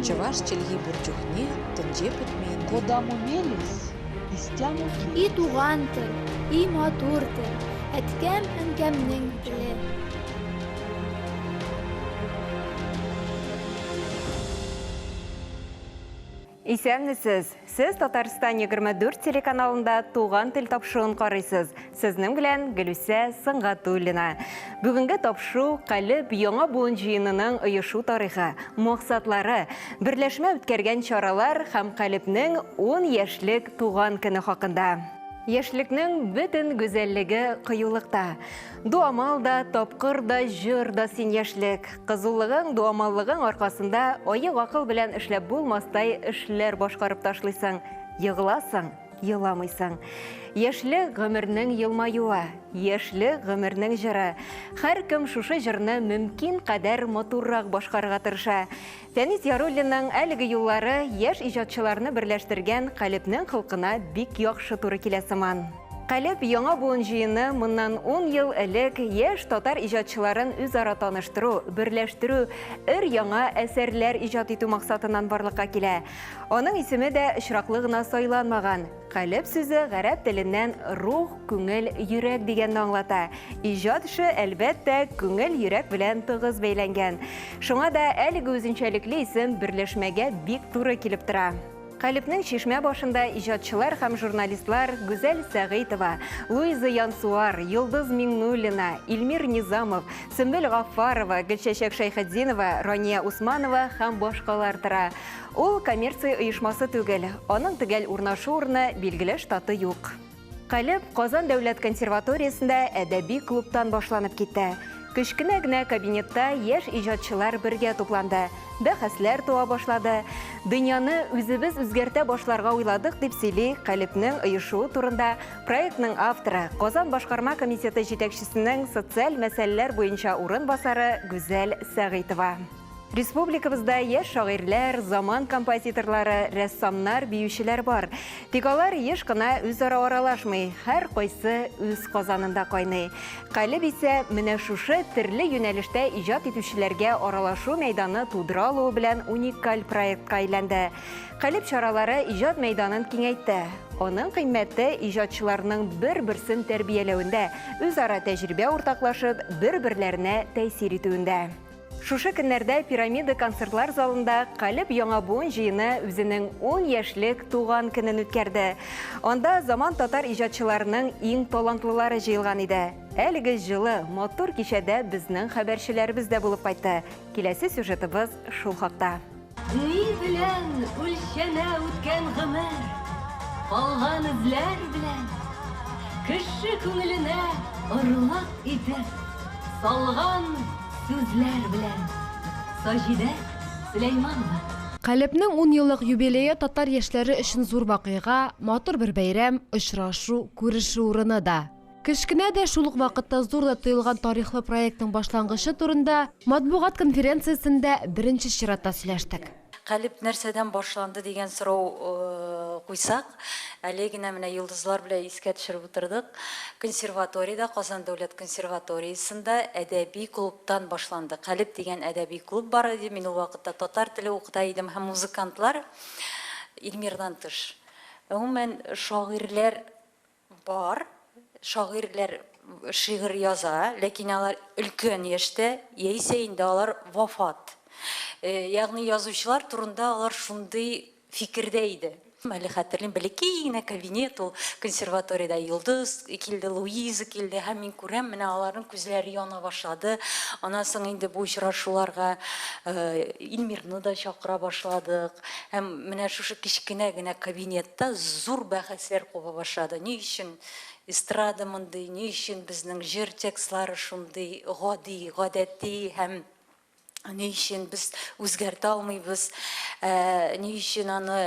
Чаваш челги бурчухне тынже путмейін. Кодаму мелис, истяму И туган тел, и матур тел, әткәм әнкәмнең теле. Исәнмесез. Сез Татарстан 24 телеканалында туган тел тапшыруын карыйсыз. Сезнең белән Гөлүсә Сыңгатуллина. Бүгенге тапшыру Калып яңа буын җыенының оешу тарихы, максатлары, берләшмә үткәргән чаралар һәм Калыпның 10 яшьлек туган көне хакында. Яшьлекнең бөтен гүзәллеге кыюлыкта. Дуамал да, тапкыр да, җыр да син яшьлек. Кызулыгың, дуамаллыгың аркасында аяк акыл белән эшләп булмастай эшләр башкарып ташлыйсың. Йыгыласың, йыламыйсың. Яшьлек гомернең елмаюы, яшьлек гомернең җыры. Һәр кем шушы җырны мөмкин кадәр матуррак башкарырга тырыша. Фәнис Яруллинның әлеге юллары яшь иҗатчыларны берләштергән Калыпның хылкына бик яхшы туры килә сыман. Калып яңа буын җыены моннан 10 ел элек яшь татар иҗатчыларын үзара таныштыру, берләштерү, яңа әсәрләр иҗат итү максатыннан барлыкка килә. Аның исеме дә очраклы гына сайланмаган. Калып сүзе гарәп теленнән рух, күңел, йөрәк дигәнне аңлата. Иҗат эше әлбәттә күңел, йөрәк белән тыгыз бәйләнгән. Шуңа да әлеге үзенчәлекле исем берләшмәгә бик туры килеп тора. Калыпның чишмә башында иҗатчылар һәм журналистлар Гүзәл Сәгыйтова, Луиза Янсуар, Йылдыз Миңнуллина, Илмир Низамов, Сөмбел Гафарова, Гөлчәчәк Шәйхетдинова, Рания Усманова һәм башкалар тора. Ул коммерция оешмасы түгел, аның төгәл урнашу урыны билгеле штаты юк. Калып Казан дәүләт консерваториясендә әдәби клубтан башланып китте. Кечкенә генә кабинетта яшь иҗатчылар бергә тупланды. Бәхәсләр туа башлады. Дөньяны үзебез үзгәртә башларга уйладык дип сөйли Калыпның оешуы турында проектның авторы, Казан башкарма комитеты җитәкчесенең социаль мәсьәләләр буенча урынбасары Гүзәл Сәгыйтова. Республикабызда яшь шагыйрьләр, заман композиторлары, рәссамнар, биючеләр бар. Тик алар еш кына үзара аралашмый, һәр кайсы үз казанында кайный. Калып исә менә шушы төрле юнәлештә иҗат итүчеләргә аралашу мәйданы тудыра алуы белән уникаль проектка әйләнде. Калып чаралары иҗат мәйданын киңәйтте. Аның кыйммәте иҗатчыларның бер-берсен тәрбияләүендә, үзара тәҗрибә уртаклашып, бер-берләренә тәэсир итүендә. Шушы көннәрдә пирамида концертлар залында Калып яңа буын җыены үзенең 10 яшьлек туган көнен үткәрде. Анда заман татар иҗатчыларының иң талантлылары җыелган иде. Әлеге җылы, матур кичәдә безнең хәбәрчеләребез дә булып кайтты. Киләсе сюжетыбыз шул хакта. Ни белән үлчәнә үткән гомер, калган эзләр белән, кеше күңеленә орлак итеп салган сүзләр белән. Саҗидә Сөләйманова. Калыпның 10 еллык юбилее татар яшьләре өчен зур вакыйга, матур бер бәйрәм, очрашу, күрешү урыны да. Кечкенә дә шул ук вакытта зур да тоелган тарихлы проектның башлангычы турында матбугат конференциясендә беренче чиратта сөйләштек. Калып нәрсәдән башланды дигән сорау куйсак, әле генә менә йолдызлар белән искә төшереп утырдык. Консерваториядә, Казан дәүләт консерваториясендә әдәби клубтан башланды. Калып дигән әдәби клуб бар иде. Мин ул вакытта татар теле укыта идем һәм музыкантлар Илмирдан тыш. Гомумән шагыйрьләр бар. Шагыйрьләр шигырь яза, ләкин алар өлкән яшьтә, яисә инде алар вафат. Ягъни язучылар турында алар шундый фикердә иде. Әле хәтерлим, бәлки генә кабинет ул консерваториядә Йылдыз килде, Луиза килде, һәм мин күрәм, менә аларның күзләре яна башлады. Аннан соң инде бу очрашуларга Илмирны да чакыра башладык. Һәм менә шушы кичкенә генә кабинетта зур бәхәсләр куба башлады. Ни өчен эстрада мондый, ни өчен безнең җыр текстлары шундый гадәти һәм ни өчен без үзгәртә алмыйбыз, ни өчен аны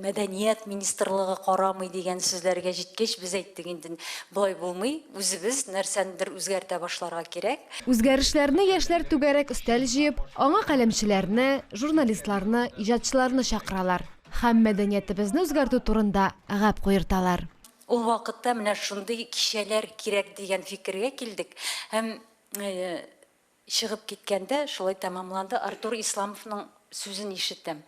мәдәният министрлыгы карамый дигән сүзләргә җиткәч, без әйттек инде, булай булмый, үзебез нәрсәндер үзгәртә башларга кирәк. Үзгәрешләрне яшьләр түгәрәк өстәл җыеп, аңа каләмчеләрне, журналистларны, иҗатчыларны чакыралар һәм мәдәниятебезне үзгәртү турында гап куерталар. Ул вакытта менә шундый кичәләр кирәк дигән фикергә килдек. Һәм шығып кеткенде шулай тамамланды. Артур Исламовның сөзін ишеттім.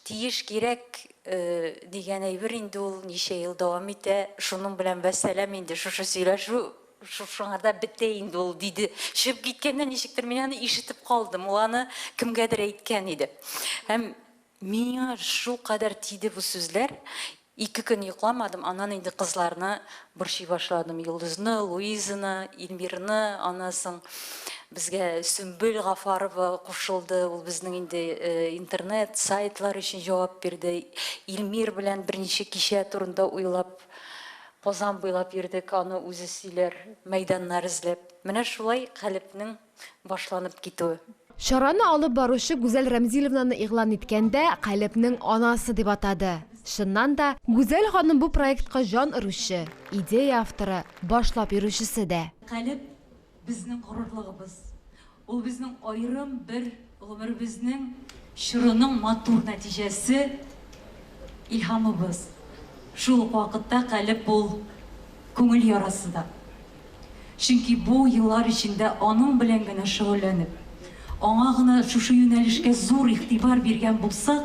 Тиеш керек деген әйбір инде ул неше ел дәвам итә. Шуның белән вәссәлам инде шушы сөйләшү шуңарда бетте инде ул диде. Шығып кеткәндә ничектер мин аны ишетеп калдым. Ул аны кемгәдер әйткән иде. Һәм миңа шул кадәр тиде бу сүзләр. 2 көн йокламадым. Аннан инде кызларны борчый башладым. Йолдызны, Луизаны, Илмирны, анасын безгә Сөмбел Гафарова кушылды. Ул безнең инде интернет сайтлар өчен җавап бирде. Илмир белән берничә кичә турында уйлап, Казан буйлап йөрдек, аны үзе сөйләр, мәйданнар эзләп. Менә шулай Калипнең башланып китүе. Шараны алып баручы Гүзәл Рәмзиловнаны игълан иткәндә Калипнең анасы дип атады. Шыннан да Гүзәл ханым бу проектка жан үрүче, идея авторы, башлап йөрүчесе дә. Калип безнең горурлыгыбыз. Ул безнең айрым бер гомеребезнең шырының матур нәтиҗәсе, илһамыбыз. Шул вакытта Калип бул күңел ярасы да. Чөнки бу еллар içinde аның белән генә шөгыльләнеп, аңа гына шушы юнәлешкә зур игътибар биргән булсак,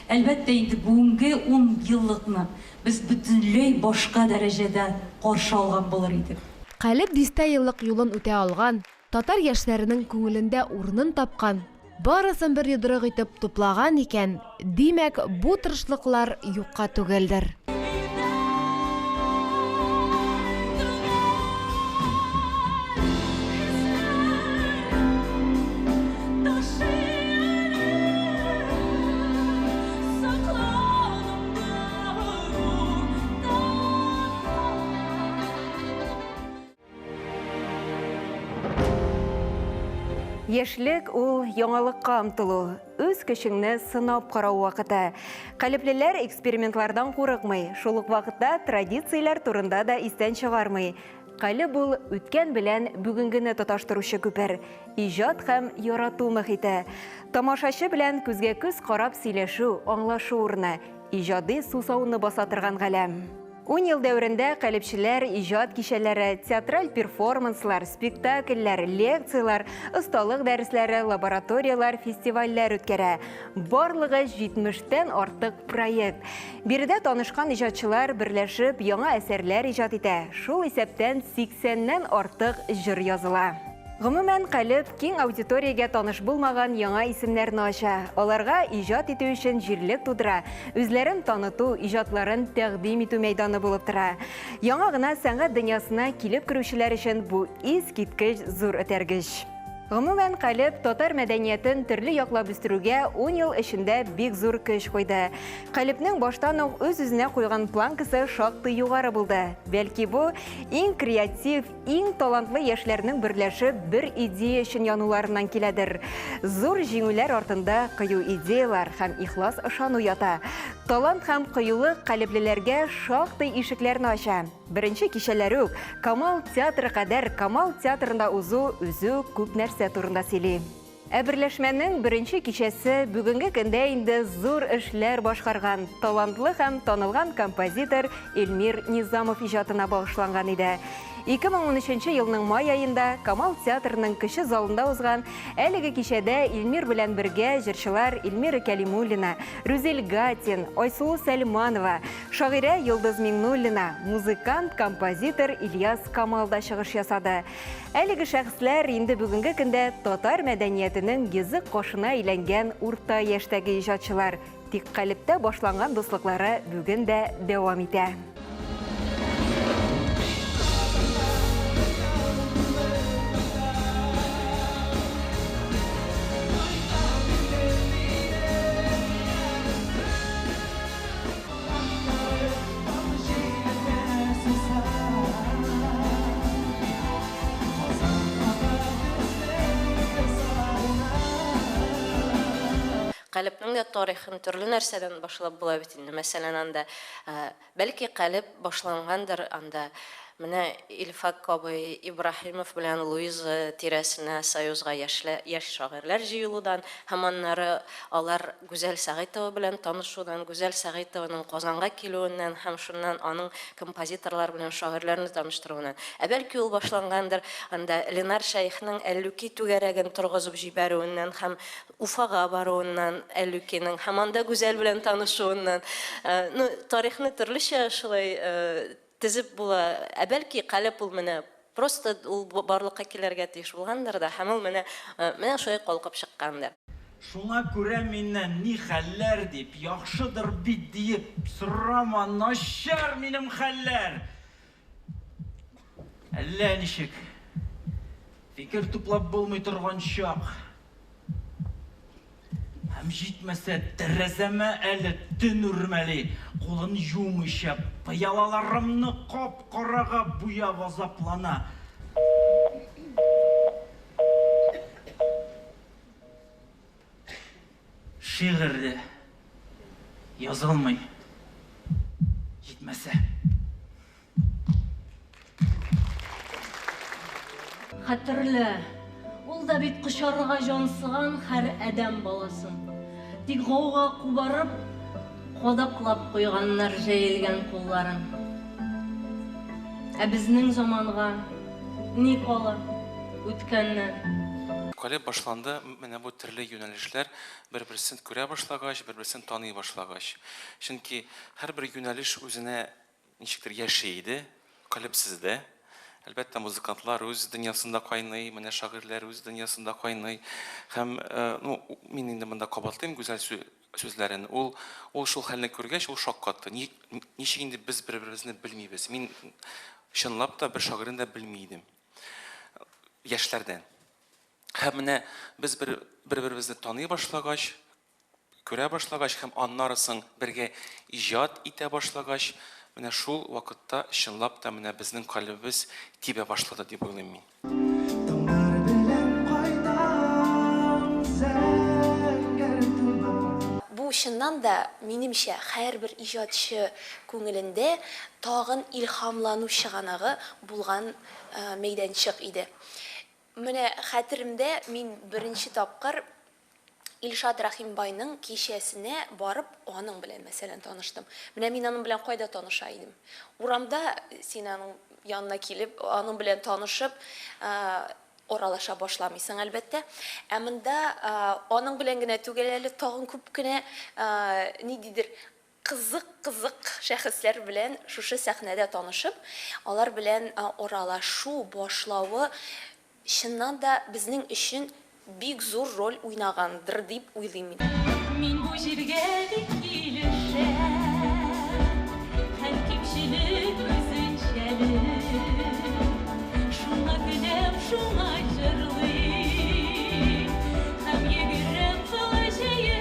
әлбәттә инде бүгенге 10 еллыкны без бөтенләй башка дәрәҗәдә каршы алган булыр идек. Калип 10 еллык юлын үтә алган, татар яшьләренең күңелендә урынын тапкан, барысын бер йодрык итеп туплаган икән, димәк, бу тырышлыклар юкка түгелдер. Яшьлек ул яңалыкка омтылу, үз көчеңне сынап карау вакыты. Калиплеләр экспериментлардан курыкмый, шул ук вакытта традицияләр турында да истән чыгармый. Калип ул үткән белән бүгенгене тоташтыручы күпер, иҗат һәм ярату мөхите. Тамашачы белән күзгә күз карап сөйләшү, аңлашу урыны, иҗади сусауны баса торган галәм. 10 ел дәврендә калипчеләр иҗат кичәләре, театраль перформанслар, спектакльләр, лекциялар, осталык дәресләре, лабораториялар, фестивальләр үткәрә. Барлыгы 70тән артык проект. Биредә танышкан иҗатчылар берләшеп яңа әсәрләр иҗат итә. Шул исәптән 80ннән артык җыр языла. Гомумән, Калип киң аудиториягә таныш булмаган яңа исемнәрне ача. Аларга иҗат итү өчен җирлек тудыра, үзләрен таныту, иҗатларын тәкъдим итү мәйданы булып тора. Яңа гына сәнгать дөньясына килеп керүчеләр өчен бу искиткеч зур этәргеч. Гомумән, Калип татар мәдәниятен төрле яклап үстерүгә 10 ел эчендә бик зур көч куйды. Калипнең баштан ук үз-үзенә куйган планкасы шактый югары булды. Бәлки бу иң креатив, иң талантлы яшьләрнең берләшеп бер идея өчен януларыннан киләдер. Зур җиңүләр артында кыю идеялар һәм ихлас ышану ята. Талант һәм кыюлык калиплеләргә шактый ишекләрне ача. Беренче кичәләре үк Камал театры кадәр Камал театрында узу үзү күп нәрсә турында сөйли. Берләшмәнең беренче кичәсе бүгенге көндә инде зур эшләр башкарган, талантлы һәм танылган композитор Илмир Низамов иҗатына багышланган иде. 2013 елның май айында Камал театрының кече залында узган әлеге кичәдә Илмир белән бергә җырчылар Илмира Кәлимуллина, Рүзел Гатин, Айсулу Сәлманова, шагыйрә Йолдыз Миңнуллина, музыкант, композитор Ильяс Камал да чыгыш ясады. Әлеге шәхесләр инде бүгенге көндә татар мәдәниятенең йөзек кашына әйләнгән урта яшьтәге иҗатчылар. Тик Калиптә башланган дуслыклары бүген дә дәвам итә. Калипнең дә тарихын төрле нәрсәдән башлап була бит инде. Мәсәлән, анда бәлки Калип башлангандыр, анда Менә Илфак абый Ибраһимов белән Луиза тирәсенә союзга яшь шагыйрьләр җыелудан, һәм аннары алар Гүзәл Сәгыйтова белән танышудан, Гүзәл Сәгыйтованың Казанга килүеннән һәм шуннан аның композиторлар белән шагыйрьләрне таныштыруыннан. Бәлки ул башлангандыр, анда Ленар Шәйхнең Әллүки түгәрәген торгызып җибәрүеннән һәм Уфага баруыннан, Әллүкинең һәм анда Гүзәл белән танышуыннан. Тарихны төрлечә шулай тезеп була. Бәлки Каләп ул менә просто ул барлыкка килергә тиеш булгандыр да, һәм ул менә шулай калкып чыккандыр. Шуңа күрә миннән ни хәлләр дип, яхшыдыр бит диеп сорама, начар минем хәлләр. Әллә ничек? Фикер туплап булмый торган чак. Һәм җитмәсә тәрәзәмә әле төн үрмәли, кулын юмыйча, пыялаларымны кап-карага буяп азаплана. Шигырьде язылмый, җитмәсә. Хәтерлә, ул да бит кошарга җансыган һәр адәм баласын. Тик гауга кубарып, кадаклап куйганнар җәелгән кулларын. Безнең заманга ни кала үткәннән? Каләп башланды, менә бу төрле юнәлешләр бер-берсен күрә башлагач, бер-берсен таный башлагач. Чөнки һәрбер юнәлеш үзенә ничектер яши иде, Каләпсездә. Әлбәттә, музыкантлар үз дөньясында кайный, менә шагыйрьләр үз дөньясында кайный. Һәм мин инде монда кабатлыйм Гүзәл сүзләрен. Ул шул хәлне күргәч, ул шаккатты. Ничек инде без бер-беребезне белмибез. Мин чынлап та бер шагыйрьне дә белми идем. Яшьләрдән. Һәм менә без бер-беребезне таный башлагач, күрә башлагач һәм аннары соң бергә иҗат итә башлагач, менә шул вакытта чынлап та менә безнең калебез тибә башлады дип уйлыйм мин. Бу чыннан да минемчә һәрбер иҗатчы күңелендә тагын илһамлану чыганагы булган мәйданчык иде. Менә хәтеремдә мин беренче тапкыр Илшат Рахимбайның кичәсенә барып, аның белән мәсәлән таныштым. Менә мин аның белән кайда таныша идем? Урамда син аның янына килеп, аның белән танышып, оралаша башламыйсың әлбәттә. Монда аның белән генә түгел, әле тагын күп кенә нидидер кызык шәхесләр белән шушы сәхнәдә танышып, алар белән оралашу башлавы чыннан да безнең өчен бик зур роль уйнагандыр дип уйлыйм мин. Мин бу җиргә бик килешәм, һәр кимчелек үзенчәлек. Шуңа көләм, шуңа җырлыйм, һәм йөгерәм кылычайып.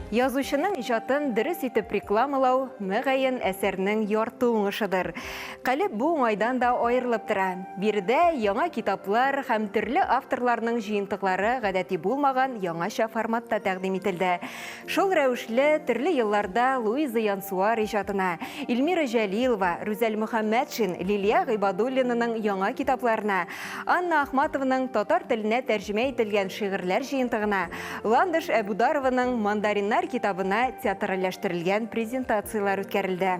Язучының иҗатын дөрес итеп рекламалау мөгаен әсәрнең ярты уңышыдыр. Каләп бу уңайдан да аерылып тора. Биредә яңа китаплар һәм төрле авторларның җыентыклары гадәти булмаган яңаша форматта тәкъдим ителде. Шул рәвешле төрле елларда Луиза Янсуар иҗатына, Илмира Җәлилова, Рүзәл Мөхәммәтшин, Лилия Гыйбадуллинаның яңа китапларына, Анна Ахматованың татар теленә тәрҗемә ителгән шигырьләр җыентыгына, Ландыш Әбударованың Мандариннар китабына театральләштерелгән презентациялар үткәрелде.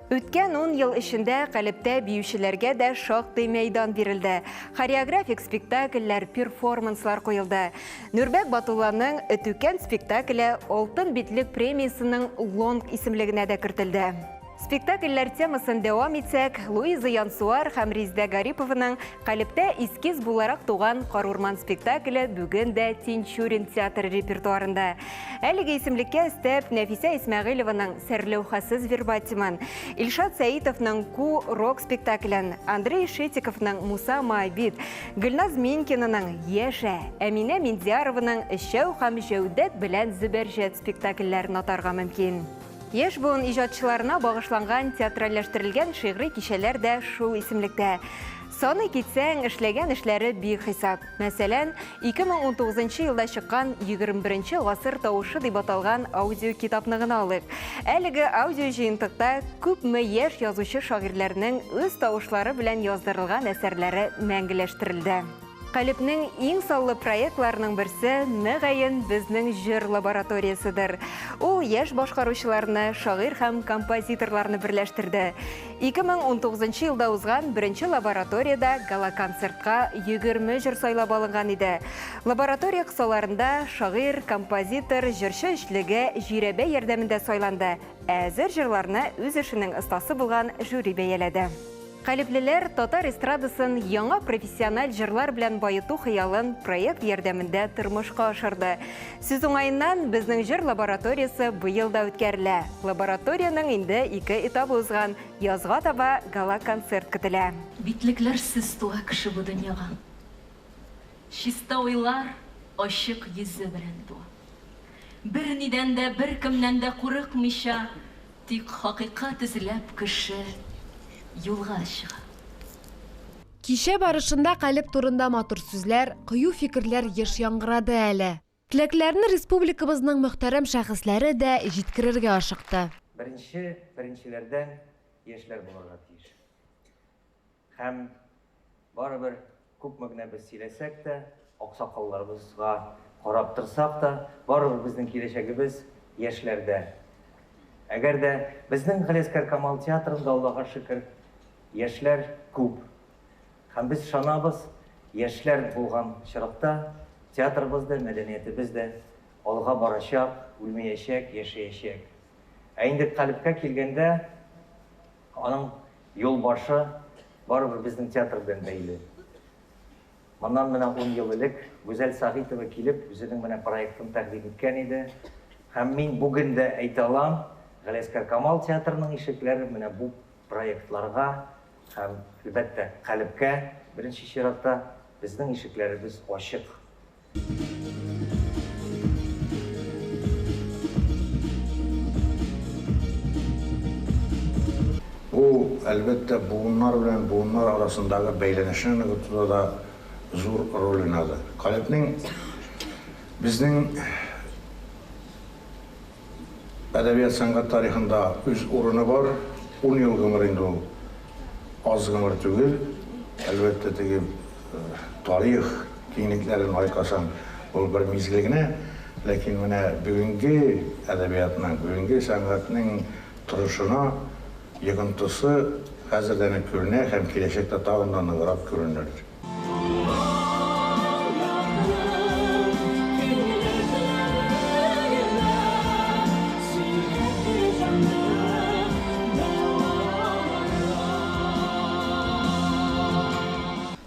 Үткән 10 ел эчендә Каләптә биючеләргә дә шактый мәйдан бирелде. Хореографик спектакльләр, перформанслар куелды. Нурбәк Батулланың Өтүкән спектакле Алтын битлек премиясының Лонг исемлегенә дә кертелде. Спектакльләр темасын дәвам итсәк, Луиза Янсуар һәм Риздә Гариповның Каләптә эскиз буларак туган Карурман спектакле бүген дә Тинчурин театры репертуарында. Әлеге исемлеккә өстәп Нәфисә Исмәгыйлованың Сәрләүхәсез вербатимын, Илшат Сәитовның Ку рок спектаклен, Андрей Шетиковның Муса Майбит, Гөлназ Минкинаның Яшә, Әминә Миндиярованың Эшәү һәм Җәүдәт белән Зөбәрҗәт спектакльләрен атарга мөмкин. Яшь буын иҗатчыларына багышланган театральләштерелгән шигъри кичәләр дә шул исемлектә. Саны китсәң, эшләгән эшләре бик хисап. Мәсәлән, 2019 елда чыккан 21 гасыр тавышы дип аталган аудио китапны гына алыйк. Әлеге аудио җыентыкта күпме яшь язучы шагыйрьләрнең үз тавышлары белән яздырылган әсәрләре мәңгеләштерелде. Калипнең иң саллы проектларының берсе нәгаен безнең җыр лабораториясыдыр. Ул яшь башкаручыларны, шагыйрь һәм композиторларны берләштерде. 2019 елда узган беренче лабораторияда гала-концертка 20 җыр сайлап алынган иде. Лаборатория кысаларында шагыйрь, композитор, җырчы эшлеге җирәбә ярдәмендә сайланды. Әзер җырларны үз эшенең остасы булган жюри бәяләде. Калиплеләр татар эстрадасын яңа профессиональ җырлар белән байыту хыялын проект ярдәмендә тормышка ашырды. Сүз уңаеннан безнең җыр лабораториясы быел да үткәрелә. Лабораторияның инде 2 этабы узган, язга таба гала-концерт көтелә. Битлекләр сез туа кеше бу дөньяга. Чиста уйлар ачык йөзе белән туа. Бер нидән дә, бер кемнән дә курыкмыйча, тик хакыйкать эзләп кеше юлга чыга. Кичә барышында Калип турында матур сүзләр, кыю фикерләр еш яңгырады әле. Теләкләрне республикабызның мөхтәрәм шәхесләре дә җиткерергә ашыкты. Беренчеләрдән яшьләр булырга тиеш. Һәм барыбер күпме генә без сөйләсәк тә, аксакалларыбызга карап торсак та, барыбер безнең киләчәгебез яшьләрдә. Әгәр дә безнең Галиәскәр Камал театрында, Аллаһка шөкер, яшьләр күп. Һәм без шанабыз, яшьләр булган чиракта театрыбызда, мәдәниятебездә алга барачак, үлмәячәк, яшәячәк. Ә инде Калипкә килгәндә, аның юл башы барыбер безнең театр белән бәйле. Моннан менә 10 ел элек Гүзәл Сагитова килеп, үзенең менә проектын тәкъдим иткән иде. Һәм мин бүген дә әйтә алам, Галиәскәр Камал театрының ишекләре менә бу проектларга һәм әлбәттә Калипкә беренче чиратта безнең ишекләребез ачык. Бу әлбәттә буыннар белән буыннар арасындагы бәйләнешне ныгытуда да зур роль уйнады. Калипнең безнең әдәбият сәнгать тарихында үз урыны бар. 10 ел гомер инде ул аз гомер түгел. Әлбәттә теге тарих киңлекләрен айкасаң, ул бер мизгел генә, ләкин менә бүгенге әдәбиятның, бүгенге сәнгатьнең торышына йогынтысы хәзердән күренә һәм киләчәктә тагын да ныграк күренер.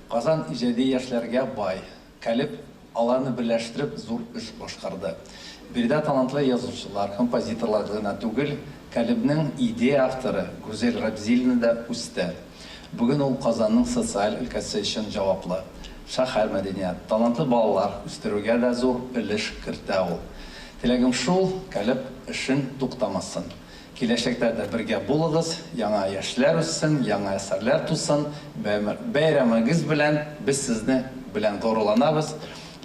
Казан иҗади яшьләргә бай. Калип аларны берләштереп зур эш башкарды. Биредә талантлы язучылар, композиторлар гына түгел, Калипнең идея авторы Гүзәл Рабзилина да үсте. Бүген ул Казанның социаль өлкәсе өчен җаваплы. Шәһәр мәдәният, талантлы балалар үстерүгә дә зур өлеш кертә ул. Теләгем шул, Калип эшен туктамасын. Киләчәктә дә бергә булыгыз, яңа яшьләр үссен, яңа әсәрләр тусын, бәйрәмегез белән без сезне белән горурланабыз.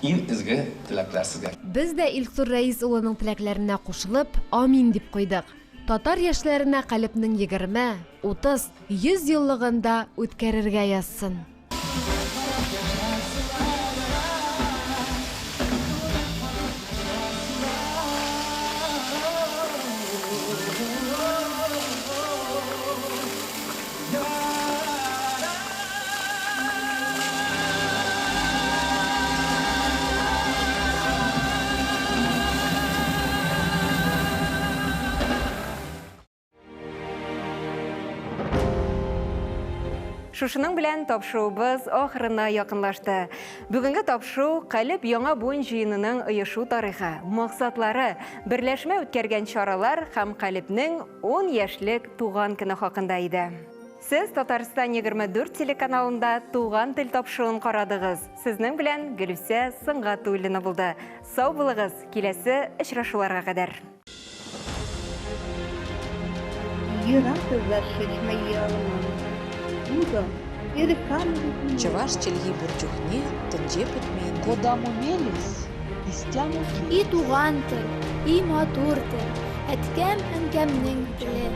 Иң изге теләкләр сезгә. Без дә Илсур Рәис улының теләкләренә кушылып, амин дип куйдык. Татар яшьләренә Калипнең 20, 30, 100 еллыгында үткәрергә язсын. Шушының белән тапшыруыбыз ахырына якынлашты. Бүгенге тапшыру Калип яңа буын җыенының оешу тарихы, максатлары, берләшмә үткәргән чаралар һәм Калипнең 10 яшьлек туган көне хакында иде. Сез Татарстан 24 телеканалында туган тел тапшыруын карадыгыз. Сезнең белән Гөлүсә Сыңгатуллина булды. Сау булыгыз, киләсе очрашуларга кадәр. Йөрәк төзәр шешмәй ялман. Буда Чаваш челги бурчухне тынже бүтмейді. Кодаму мелис, истяму И туган тел, и матур тел, әткәм әнкәмнең теле.